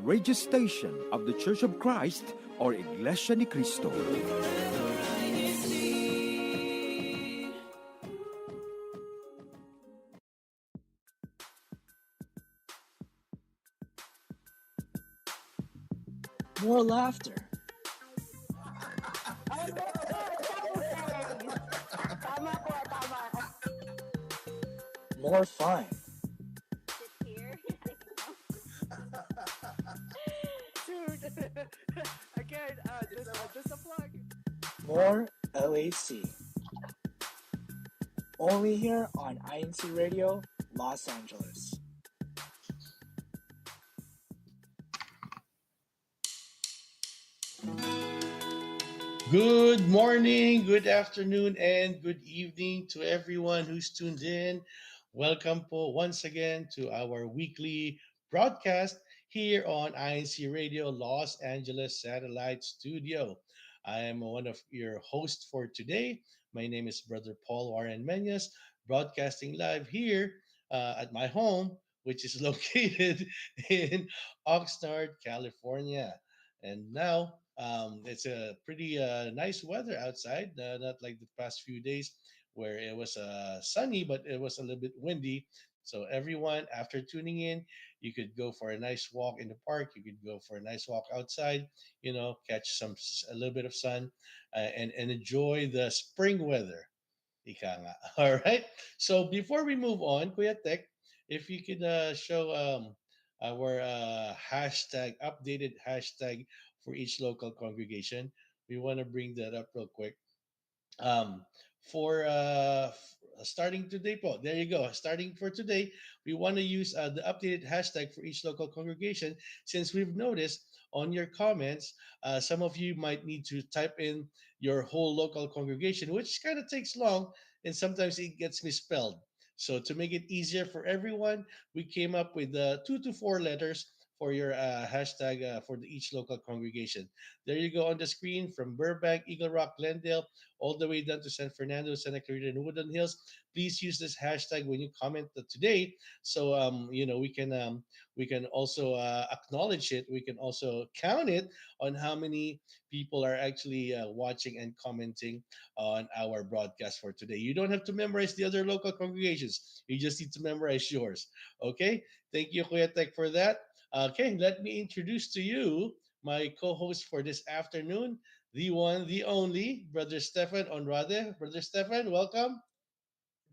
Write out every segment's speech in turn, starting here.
radio station of the Church of Christ or Iglesia ni Cristo. More laughter. More fun. Dude, again, just a plug. More LAC. Only here on INCRadio, Los Angeles. Good morning, good afternoon, and good evening to everyone who's tuned in. Welcome po once again to our weekly broadcast here on INC Radio Los Angeles Satellite Studio. I am one of your hosts for today. My name is Brother Paul Warren Menyas, broadcasting live here at my home, which is located in Oxnard, California. And now it's a pretty nice weather outside, not like the past few days where it was sunny, but it was a little bit windy. So, everyone, after tuning in, you could go for a nice walk in the park. You could go for a nice walk outside, catch a little bit of sun and enjoy the spring weather. Ika nga. All right. So, before we move on, Kuya Tech, if you could show our updated hashtag for each local congregation. We want to bring that up real quick. Um, for starting today, po, there you go. Starting for today, we want to use the updated hashtag for each local congregation since we've noticed on your comments, some of you might need to type in your whole local congregation, which kind of takes long and sometimes it gets misspelled. So to make it easier for everyone, we came up with 2 to 4 letters for your hashtag for each local congregation. There you go on the screen from Burbank, Eagle Rock, Glendale, all the way down to San Fernando, Santa Clarita, and Woodland Hills. Please use this hashtag when you comment today, so we can also acknowledge it. We can also count it on how many people are actually watching and commenting on our broadcast for today. You don't have to memorize the other local congregations. You just need to memorize yours. Okay. Thank you, Kuya Tek, for that. Okay, let me introduce to you my co-host for this afternoon, the one, the only, Brother Stefan Onrade. Brother Stefan, welcome.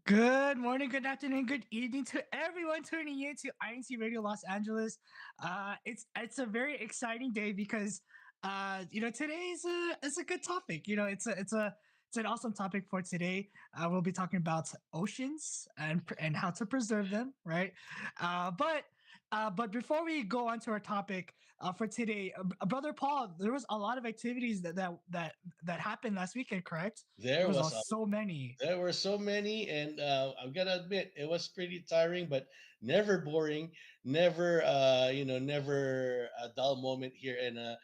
Good morning, good afternoon, good evening to everyone tuning in to INC Radio Los Angeles. It's a very exciting day because today is a good topic. It's an awesome topic for today. We'll be talking about oceans and how to preserve them, right? But before we go on to our topic for today, Brother Paul, there was a lot of activities that happened last weekend, correct? There There was was a so many. There were so many, and I'm gonna admit it was pretty tiring, but never boring. Never a dull moment here in the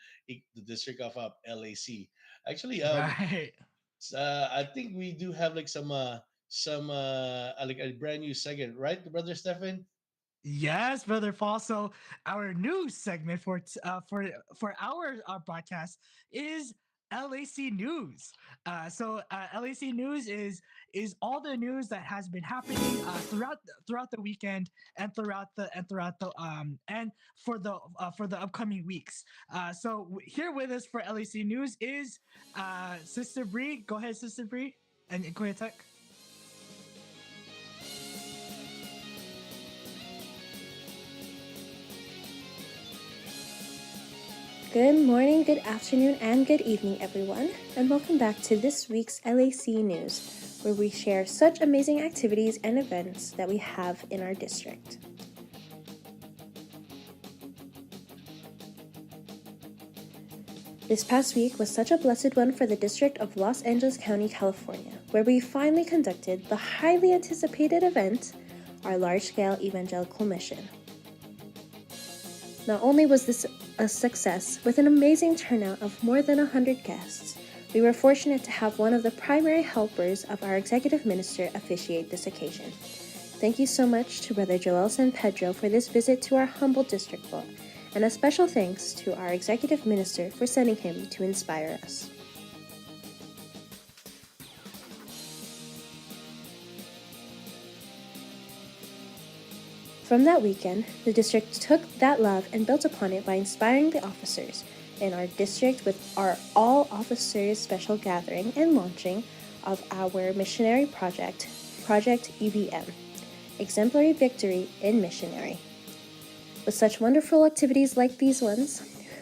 district of LAC. Actually, Right. I think we do have like some like a brand new segment, right, Brother Stefan? Yes, brother Paul. So our new segment for our broadcast is LAC News. LAC News is all the news that has been happening throughout the weekend and for the upcoming weeks. Here with us for LAC News is Sister Bree. Go ahead, Sister Bree, and go ahead, Tech. Good morning, good afternoon, and good evening, everyone, and welcome back to this week's LAC News, where we share such amazing activities and events that we have in our district. This past week was such a blessed one for the District of Los Angeles County, California, where we finally conducted the highly anticipated event, our large-scale evangelical mission. Not only was this a success with an amazing turnout of more than 100 guests, we were fortunate to have one of the primary helpers of our executive minister officiate this occasion. Thank you so much to Brother Joel San Pedro for this visit to our humble district vault, And a special thanks to our executive minister for sending him to inspire us. From that weekend, the district took that love and built upon it by inspiring the officers in our district with our all officers special gathering and launching of our missionary project, Project EVM, Exemplary Victory in Missionary. With such wonderful activities like these ones,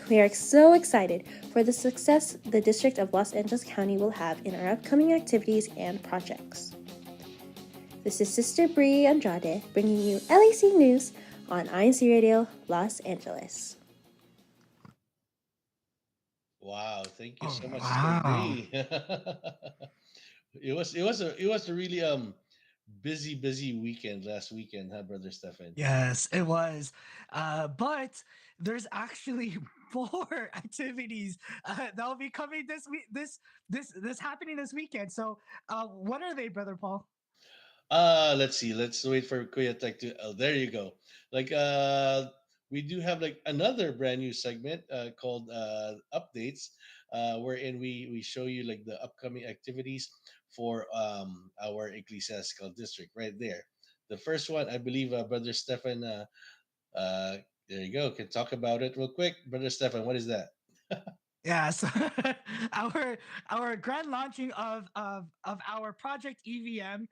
we are so excited for the success the District of Los Angeles County will have in our upcoming activities and projects. This is Sister Bree Andrade bringing you LAC News on INC Radio Los Angeles. Wow, thank you Oh, so much, Sister wow. Bree. It was a really busy weekend last weekend, huh, Brother Stefan? Yes, it was. But there's actually more activities that will be coming this week. This happening this weekend. So, what are they, Brother Paul? Let's see. Let's wait for Kuya Tech to. Oh, there you go. Like we do have like another brand new segment called updates, wherein we show you like the upcoming activities for our ecclesiastical district right there. The first one, I believe, Brother Stefan. Uh, there you go. Can talk about it real quick, Brother Stefan. What is that? Yeah, so our our grand launching of our project EVM.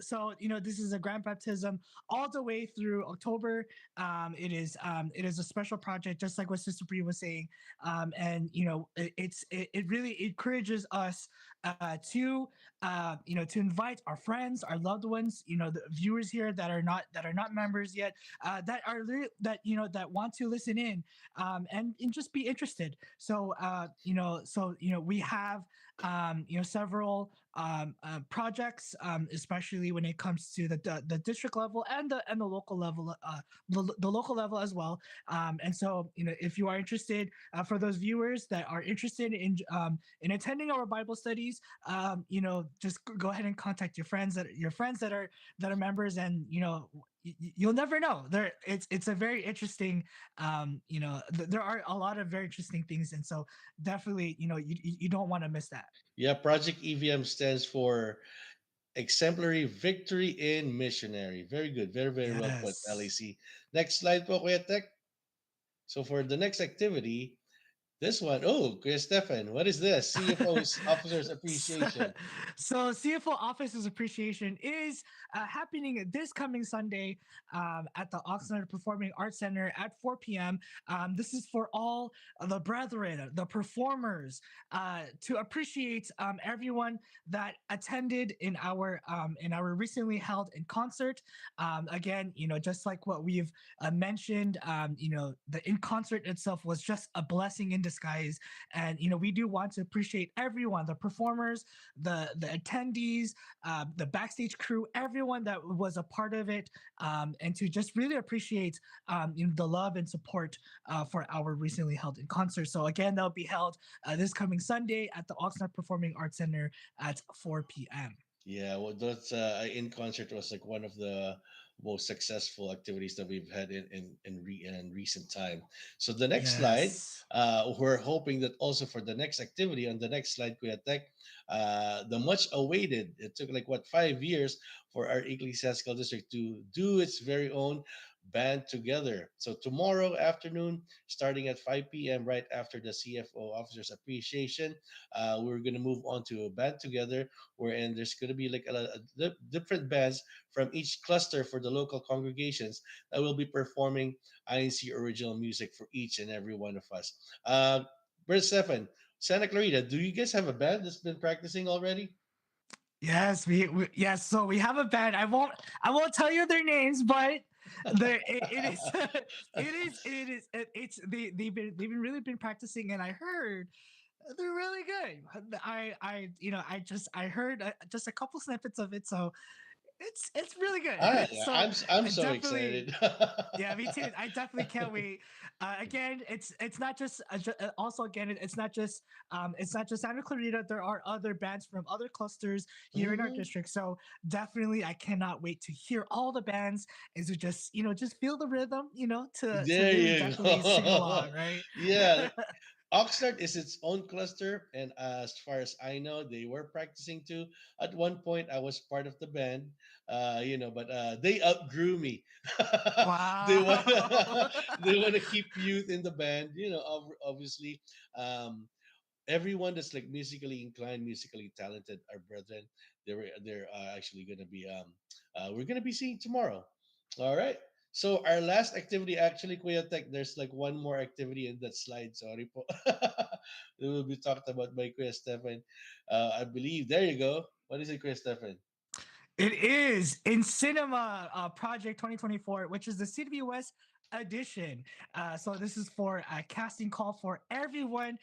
So this is a grand baptism all the way through October. It is a special project, just like what Sister Brie was saying. And it really encourages us to invite our friends, our loved ones, the viewers here that are not members yet, that want to listen in, and just be interested. So we have several projects, especially when it comes to the district level and the local level, the local level as well. And so if you are interested, for those viewers that are interested in attending our Bible studies, just go ahead and contact your friends that are members, and you'll never know. It's a very interesting, there are a lot of very interesting things, and so definitely, you don't want to miss that. Yeah, Project EVM stands for Exemplary Victory in Missionary. Very good. Very, very well put, Yes. LAC. Next slide po, Kuya Tech. So for the next activity, this one, oh, Kuya Stefan, what is this? CFO's Officers so, Appreciation. so CFO Officers Appreciation is happening this coming Sunday, at the Oxnard Performing Arts Center at 4 p.m. This is for all the brethren, the performers, to appreciate everyone that attended in our recently held in concert. Again, just like what we've mentioned, the in concert itself was just a blessing in disguise. And we do want to appreciate everyone, the performers, the attendees, the backstage crew, everyone that was a part of it, and to just really appreciate the love and support for our recently held in concert. So again, that'll be held this coming Sunday at the Oxnard Performing Arts Center at 4 p.m. Yeah, well, that's in concert was like one of the most successful activities that we've had in recent time. So the next slide, Yes. we're hoping that also for the next activity on the next slide, Kuya Tech, the much awaited. It took like what 5 years for our ecclesiastical district to do its very own band together. So tomorrow afternoon, starting at 5 p.m., right after the CFO Officers Appreciation, we're gonna move on to a band together wherein there's going to be like different bands from each cluster for the local congregations that will be performing INC original music for each and every one of us. Brother Stefan, Santa Clarita, do you guys have a band that's been practicing already? Yes, yes. So we have a band. I won't tell you their names, but it is they've been really been practicing, and I heard they're really good. I heard just a couple snippets of it, so It's really good. Yeah, So I'm I so definitely excited. yeah, me too. I definitely can't wait. Again, it's not just also again it's not just Santa Clarita. There are other bands from other clusters here in our Mhm. district. So definitely, I cannot wait to hear all the bands and to just just feel the rhythm. To There really you definitely sing go. along, right? Yeah, Oxnard is its own cluster, and as far as I know, they were practicing too. At one point, I was part of the band, but they outgrew me. they want Wow. they want to keep youth in the band, obviously. Um, Everyone that's like musically inclined, musically talented, our brethren. They're actually gonna be we're gonna be seeing tomorrow. All right. So our last activity, actually, Kuya Tech, there's like one more activity in that slide. Sorry po. It will be talked about by Kuya Stefan. I believe. There you go. What is it, Kuya Stefan? It is in cinema project 2024, which is the CWS edition. So this is for a casting call for everyone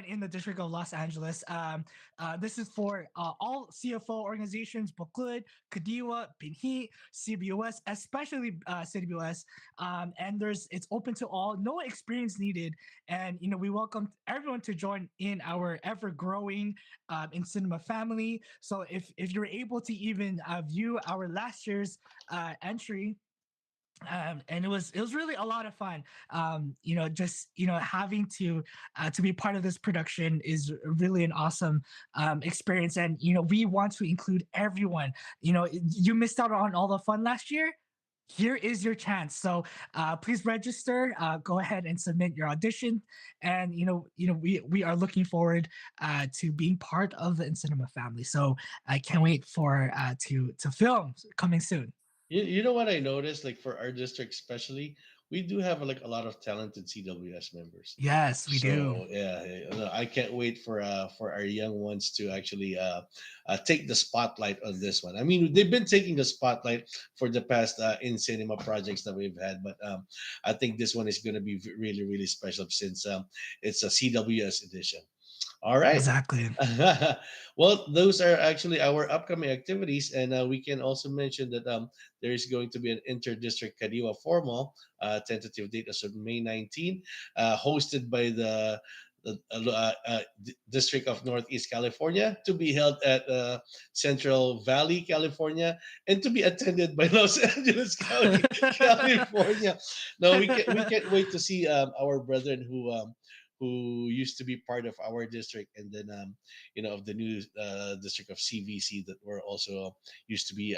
in the District of Los Angeles. This is for all CFO organizations, Buklod, Kadiwa, Binhi, CBUS, especially CBUS. And it's open to all, no experience needed. And we welcome everyone to join in our ever growing in cinema family. So if you're able to even view our last year's entry, and it was really a lot of fun. Just having to be part of this production is really an awesome experience, and we want to include everyone. You missed out on all the fun last year. Here is your chance. So please register. Go ahead and submit your audition, and we are looking forward to being part of the Cinema family. So I can't wait for to film coming soon. You know what I noticed, like for our district especially, we do have like a lot of talented CWS members. Yes, we do. So yeah, no, I can't wait for our young ones to actually take the spotlight on this one. I mean, they've been taking the spotlight for the past in cinema projects that we've had, but I think this one is going to be really really special since it's a CWS edition. All right. Exactly. Well, those are actually our upcoming activities, and we can also mention that there is going to be an inter-district Kadiwa formal, tentative date is on May 19, hosted by the District of Northeast California, to be held at Central Valley, California, and to be attended by Los Angeles County, California. No, we can't wait to see our brethren who used to be part of our district, and then of the new district of CVC that were also used to be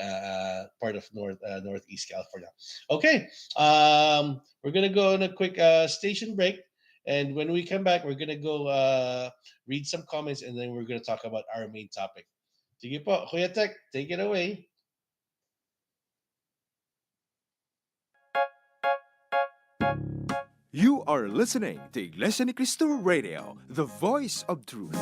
part of Northeast California. Okay, we're gonna go on a quick station break, and when we come back, we're gonna go read some comments, and then we're gonna talk about our main topic. Sige po, Kuya Tech, take it away. You are listening to Iglesia Ni Cristo Radio, the voice of truth.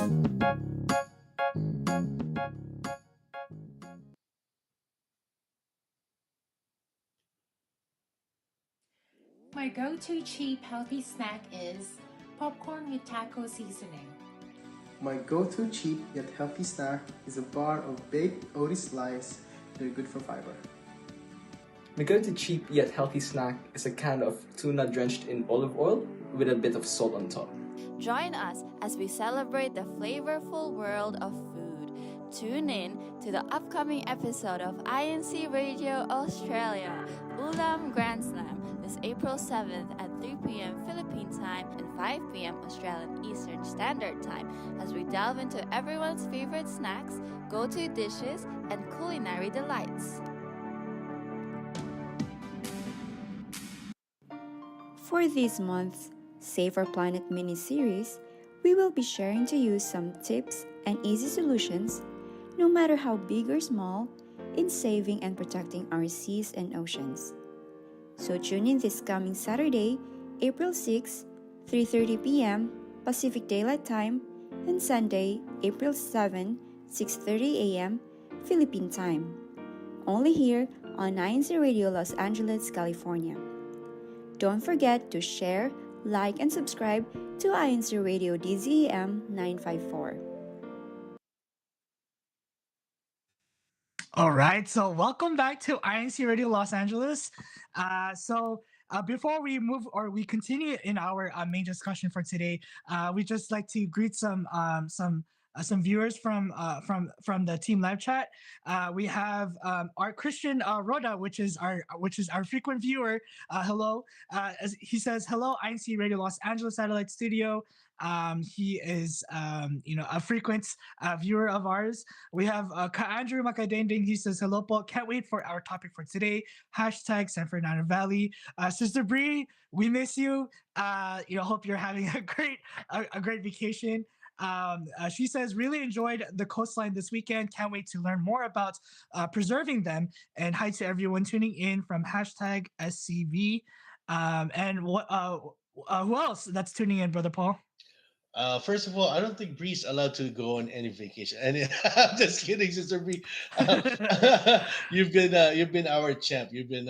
My go-to cheap healthy snack is popcorn with taco seasoning. My go-to cheap yet healthy snack is a bar of baked oats slice. They're good for fiber. My go-to cheap yet healthy snack is a can of tuna drenched in olive oil with a bit of salt on top. Join us as we celebrate the flavorful world of food. Tune in to the upcoming episode of INC Radio Australia, Ulam Grand Slam, this April 7th at 3 p.m. Philippine time and 5 p.m. Australian Eastern Standard Time as we delve into everyone's favorite snacks, go-to dishes, and culinary delights. For this month's Save Our Planet mini-series, we will be sharing to you some tips and easy solutions, no matter how big or small, in saving and protecting our seas and oceans. So tune in this coming Saturday, April 6, 3:30 p.m. Pacific Daylight Time, and Sunday, April 7, 6:30 a.m. Philippine Time. Only here on INCRadio Los Angeles, California. Don't forget to share, like, and subscribe to INCRadio DZEM 954. All right, so welcome back to INC Radio Los Angeles. Before we move or we continue in our main discussion for today, we just like to greet some viewers from the team live chat. We have our Christian Roda, which is our frequent viewer. Hello, as he says hello, INC Radio Los Angeles Satellite Studio. He is a frequent viewer of ours. We have Andrew Makadending. He says, hello, Paul. Can't wait for our topic for today. Hashtag San Fernando Valley. Sister Bree, we miss you. Hope you're having a great vacation. She says, really enjoyed the coastline this weekend. Can't wait to learn more about preserving them. And hi to everyone tuning in from hashtag SCV. And who else that's tuning in, Brother Paul? First of all, I don't think Bree's allowed to go on any vacation. And I'm just kidding, Sister Bree. You've been our champ. You've been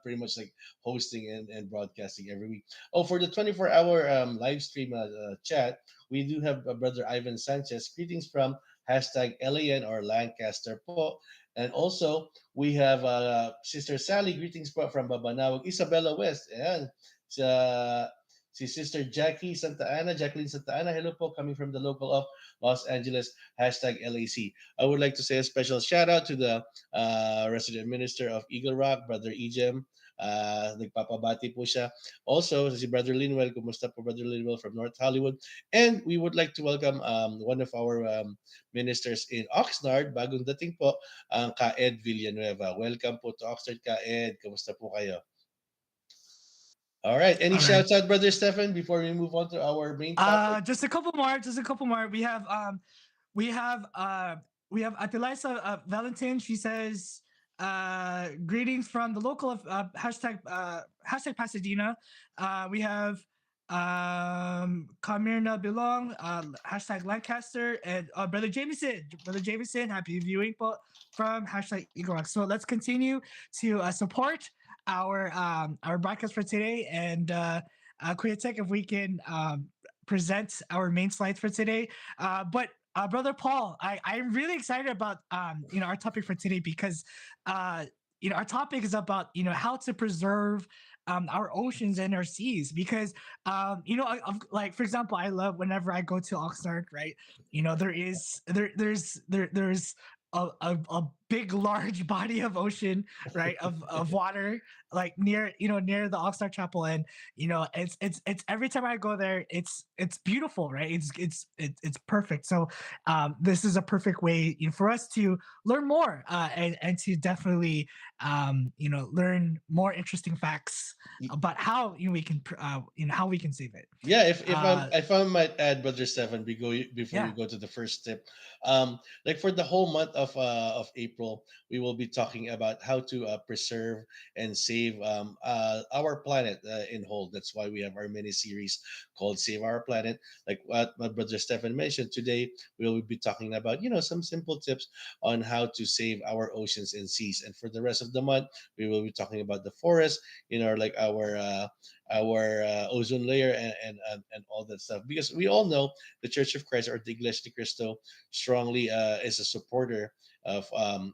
pretty much like hosting and broadcasting every week. Oh, for the 24-hour live stream chat, we do have Brother Ivan Sanchez. Greetings from hashtag LAN or Lancaster po. And also we have Sister Sally. Greetings po from Babanawag, Isabella West. And si Sister Jacqueline Santa Ana, hello po, coming from the local of Los Angeles, hashtag LAC. I would like to say a special shout out to the resident minister of Eagle Rock, Brother Ejem. Nagpapabati po siya. Also, si Brother Linwell, kumusta po Brother Linwell from North Hollywood. And we would like to welcome one of our ministers in Oxnard, bagong dating po, ang Ka-Ed Villanueva. Welcome po to Oxnard, Ka-Ed. Kumusta po kayo? All right. Any shouts out, Brother Stefan, before we move on to our main topic? Just a couple more. We have Atilisa Valentin. She says, greetings from the local of hashtag Pasadena. We have Kamirna Belong, hashtag Lancaster, and Brother Jameson, happy viewing from hashtag Eagle Rock. So let's continue to support our broadcast for today, and Kuya Tech, if we can present our main slides for today. But Brother Paul, I'm really excited about our topic for today because our topic is about how to preserve our oceans and our seas, because like, for example, I love whenever I go to Oxnard, right? There's a big large body of ocean, right, of water, like near the Oxnard Chapel. And it's every time I go there, it's beautiful, right? It's perfect. So this is a perfect way for us to learn more, and to definitely learn more interesting facts about how we can how we can save it. Yeah, if I might add, Brother Stefan, before we go to the first tip, like for the whole month of April, we will be talking about how to preserve and save our planet in whole. That's why we have our mini series called Save Our Planet. Like what Brother Stefan mentioned today, we will be talking about some simple tips on how to save our oceans and seas. And for the rest of the month, we will be talking about the forest, like our ozone layer and all that stuff, because we all know the Church of Christ or the Iglesianicristo strongly is a supporter of of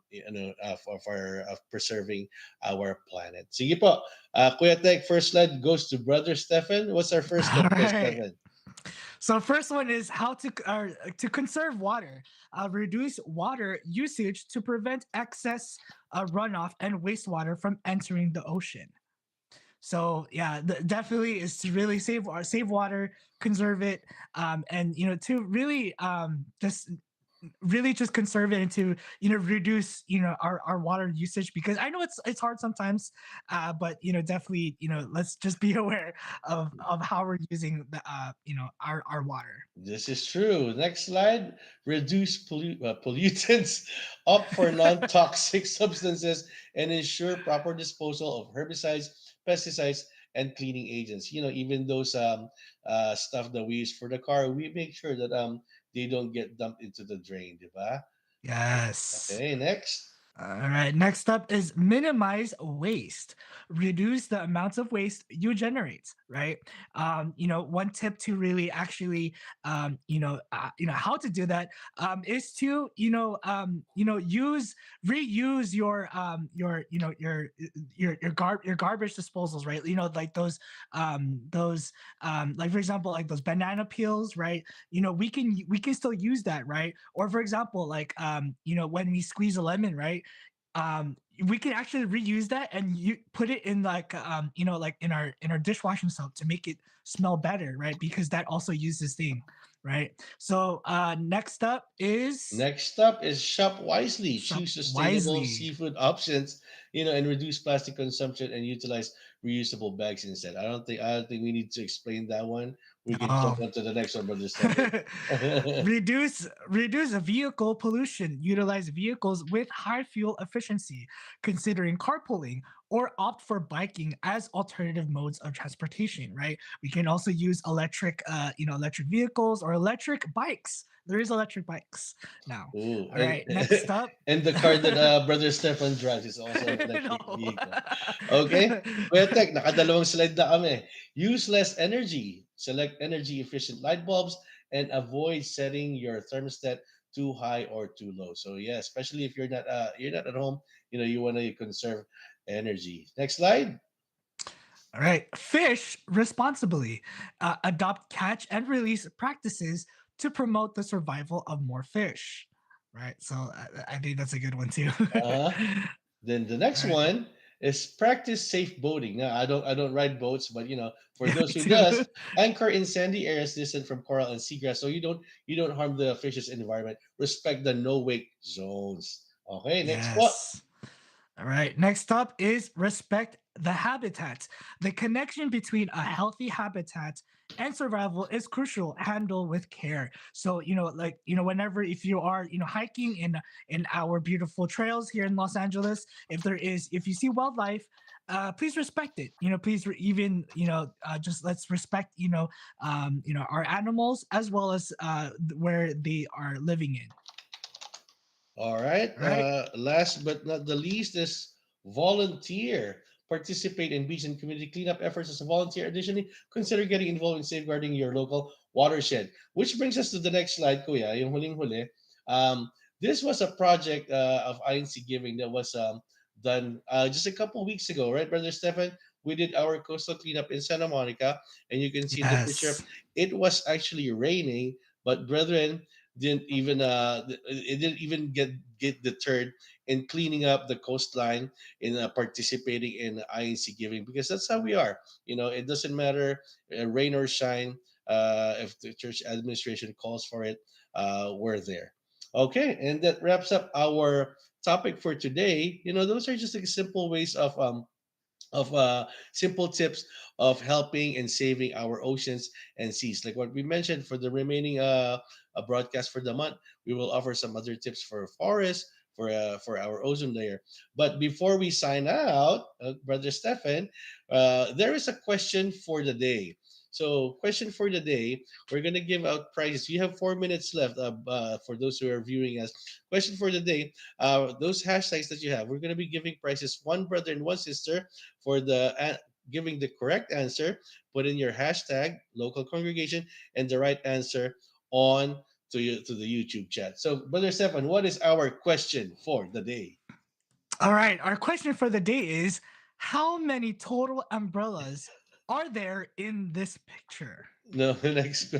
preserving our planet. Sige po, Kuya Tek, first slide goes to Brother Stefan. What's our first step, All right. Stefan? So first one is how to conserve water, reduce water usage to prevent excess runoff and wastewater from entering the ocean. So yeah, definitely is to really save water, conserve it, and to really just conserve it and to reduce our water usage, because I know it's hard sometimes, but definitely let's just be aware of how we're using the our water. This is true. Next slide. Reduce pollutants, opt for non-toxic substances, and ensure proper disposal of herbicides, pesticides, and cleaning agents. Even those stuff that we use for the car, we make sure that they don't get dumped into the drain, diba? Yes. Okay, next. All right. Next up is minimize waste. Reduce the amounts of waste you generate. Right. One tip to really actually, how to do that is to, use reuse your garbage disposals. Right. Like like for example, like those banana peels. Right. We can still use that. Right. Or for example, like when we squeeze a lemon. Right, we can actually reuse that and you put it in like like in our dishwashing soap to make it smell better, right? Because that also uses thing, right? So Next up is shop wisely. shop Choose sustainable wisely. seafood options, and reduce plastic consumption and utilize reusable bags instead. I don't think we need to explain that one. We can jump Oh. on to the next one, brother Stefan. Reduce vehicle pollution. Utilize vehicles with high fuel efficiency, considering carpooling, or opt for biking as alternative modes of transportation. Right. We can also use electric vehicles or electric bikes. There is electric bikes now. Ooh, All right. Next up. and the car that brother Stefan drives is also an electric No. vehicle. Okay? Kuya Tek, nakadalawang slide na kami. Use less energy. Select energy efficient light bulbs and avoid setting your thermostat too high or too low. So yeah, especially if you're not at home, you want to conserve energy. Next slide. All right. Fish responsibly. Adopt catch and release practices to promote the survival of more fish. Right. So I think that's a good one too. Uh-huh. Then the next All right. one is practice safe boating. Now I don't ride boats, but for Yeah, those me who too. does, anchor in sandy areas distant from coral and seagrass, so you don't harm the fish's environment. Respect the no wake zones. Okay, next what? Yes. All right. Next up is respect the habitat. The connection between a healthy habitat and survival is crucial. Handle with care. So, whenever if you are, hiking in our beautiful trails here in Los Angeles, if you see wildlife, please respect it. Please even just let's respect our animals as well as where they are living in. All right. All right. Last but not the least is volunteer. Participate in beach and community cleanup efforts as a volunteer. Additionally, consider getting involved in safeguarding your local watershed. Which brings us to the next slide, Kuya, yung huling-huli. This was a project of INC Giving that was done just a couple weeks ago, right, Brother Stefan? We did our coastal cleanup in Santa Monica, and you can see the picture. Yes. It was actually raining, but brethren, it didn't even get deterred in cleaning up the coastline in participating in INC giving, because that's how we are. It doesn't matter rain or shine. If the church administration calls for it, we're there. Okay, and that wraps up our topic for today. Those are just like simple ways of simple tips of helping and saving our oceans and seas. Like what we mentioned, for the remaining broadcast for the month, we will offer some other tips for forests, for our ozone layer. But before we sign out, Brother Stefan, there is a question for the day. So, question for the day, we're gonna give out prizes. You have 4 minutes left. For those who are viewing us, question for the day. Those hashtags that you have, we're gonna be giving prizes. One brother and one sister for giving the correct answer. Put in your hashtag local congregation and the right answer on to the YouTube chat. So, Brother Stefan, what is our question for the day? All right. Our question for the day is, how many total umbrellas are there in this picture? No, next.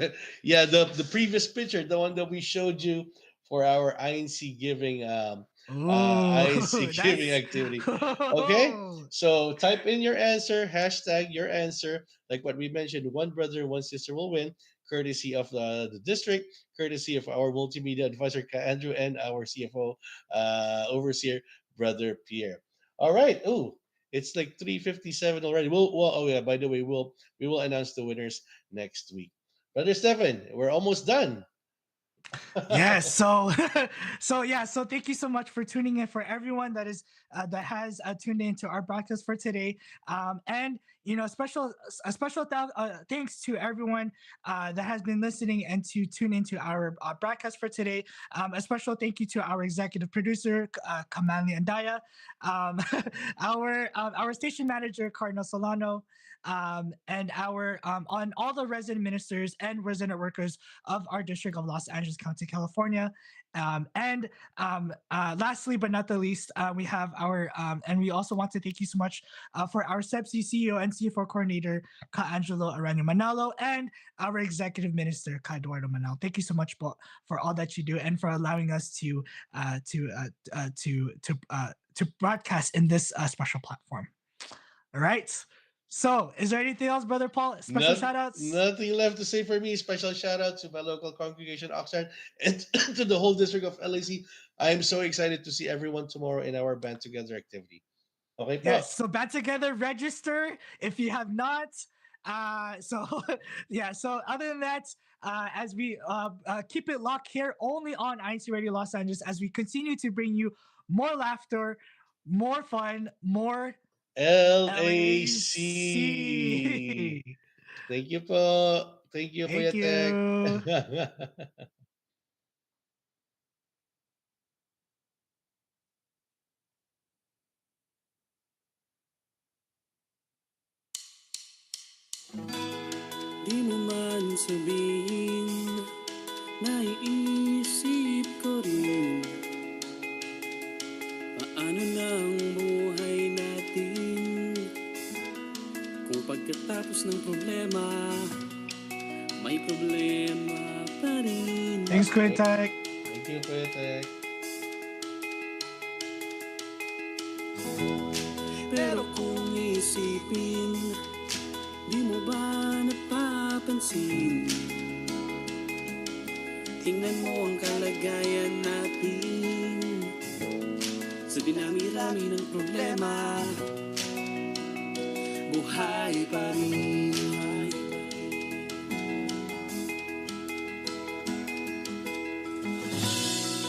Yeah, the previous picture, the one that we showed you for our INC giving Ooh, INC giving that's activity. Okay, so type in your answer, hashtag your answer. Like what we mentioned, one brother, one sister will win, courtesy of the district, courtesy of our multimedia advisor Andrew, and our CFO overseer, Brother Pierre. All right. Ooh, it's like 3:57 already. Oh yeah, by the way, we will announce the winners next week. Brother Stephen, we're almost done. Yes. So, so thank you so much for tuning in. For everyone that has tuned in to our broadcast for today, and thanks to everyone that has been listening and to tune into our broadcast for today. A special thank you to our executive producer, Kamali Andaya, our station manager, Cardinal Solano, and our on all the resident ministers and resident workers of our district of Los Angeles County, California. Lastly, but not the least, we have our and we also want to thank you so much for our SEPSI CEO and C4 coordinator, Ka Angelo Arano Manalo, and our executive minister, Ka Eduardo Manalo. Thank you so much for all that you do and for allowing us to broadcast in this special platform. All right. So, is there anything else, Brother Paul? Special shout outs? Nothing left to say for me. Special shout out to my local congregation, Oxnard, and to the whole district of LAC. I am so excited to see everyone tomorrow in our Band Together activity. Okay, po? Yes, so Band Together, register if you have not. So other than that, as we keep it locked here only on INC Radio Los Angeles as we continue to bring you more laughter, more fun, more LAC. Thank you po. Thank you, Thank Kuya Tek. you. Di mo man sabihin, naiisip ko rin, paano na ang buhay natin kung pagkatapos ng problema, may problema pa rin. Thanks, Kuya Tek. Thank you, Kuya Tek. Pero kung isipin, di mo ba napapansin? Tingnan mo ang kalagayan natin sa dinami-rami ng problema, buhay pa rin.